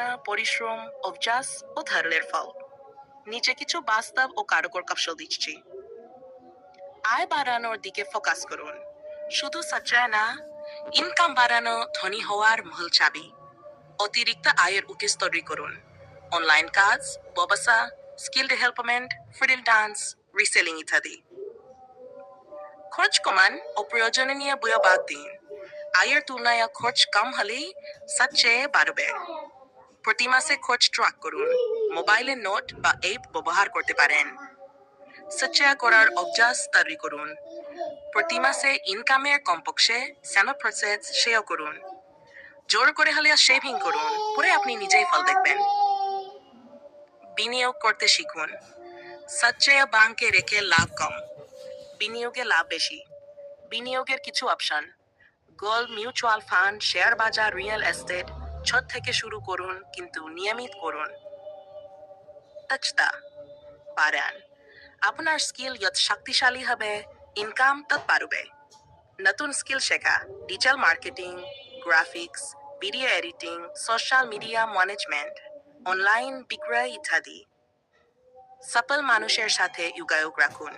গবেষণা, পরিশ্রম, অভ্যাস ও ধারণের ফল। নিচে কিছু বাস্তব ও কার্যকর কৌশল দিচ্ছি। আয় বাড়ানোর দিকে ফোকাস করুন। শুধু সঞ্চয় না, ইনকাম বাড়ানো ধনী হওয়ার মূল চাবি। অতিরিক্ত আয়ের উৎস তৈরি করুন। অনলাইন কাজ, ব্যবসা, স্কিল ডেভেলপমেন্ট, ফ্রিল্যান্স, রিসেলিং ইত্যাদি। খরচ কমান ও প্রয়োজনীয় ব্যয় বাদ দিন। আয়ের তুলনায় খরচ কম হলেই সঞ্চয় বাড়বে। প্রতি মাসে খরচ ট্র্যাক করুন। মোবাইলে নোট বা অ্যাপ ব্যবহার করতে পারেন। সঞ্চয় করার অভ্যাস তৈরি করুন। প্রতি মাসে ইনকামের কমপক্ষে 7% শেয়ার করুন। জোর করে হলে সেভিং করুন, পরে আপনি নিজেই ফল দেখবেন। বিনিয়োগ করতে শিখুন। সঞ্চয় ব্যাংকে রেখে লাভ কম, বিনিয়োগে লাভ বেশি। বিনিয়োগের কিছু option: gold, mutual fund, share বাজার, রিয়েল এস্টেট। ছোট থেকে শুরু করুন, কিন্তু নিয়মিত করুন। দক্ষতা বাড়ান। আপনার স্কিল যত শক্তিশালী হবে, ইনকাম তত বাড়বে। নতুন স্কিল শেখা, digital marketing, graphics, video editing, social media management, online বিক্রয় ইত্যাদি। সফল মানুষের সাথে যোগাযোগ রাখুন।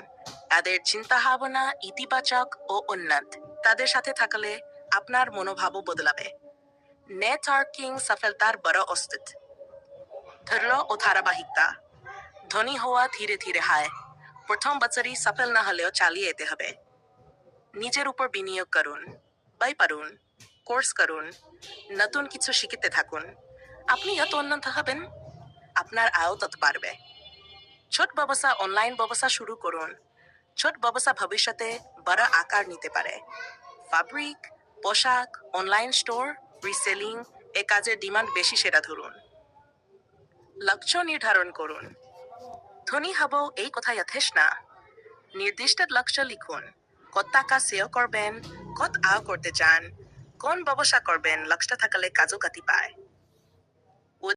তাদের চিন্তাভাবনা ইতিবাচক ও উন্নত। তাদের সাথে থাকলে আপনার মনোভাবও বদলাবে। নেটওয়ার্কিং সফলতার বড় অস্ত্র। ধৈর্য ও ধারাবাহিকতা। ধনী হওয়া ধীরে ধীরে হয়। প্রথম বছরই সফল না হলেও চালিয়ে যেতে হবে। নিজের উপর বিনিয়োগ করুন, বই পড়ুন, কোর্স করুন, নতুন কিছু শিখতে থাকুন। আপনি যত উন্নত হবেন, আপনার আয়ও তত বাড়বে। ছোট ব্যবসা, অনলাইন ব্যবসা শুরু করুন। ছোট ব্যবসা ভবিষ্যতে বড় আকার নিতে পারে। ফ্যাব্রিক, পোশাক, অনলাইন স্টোর, রিসেলিং, এ কাজের ডিমান্ড বেশি, সেটা ধরুন। লক্ষ্য নির্ধারণ করুন। ধনী হব এই কথা যথেষ্ট না। নির্দিষ্ট লক্ষ্য লিখুন। কত টাকা সেভ করবেন, কত আয় করতে চান, কোন ব্যবসা করবেন। লক্ষ্য থাকলে কাজও গতি পায়।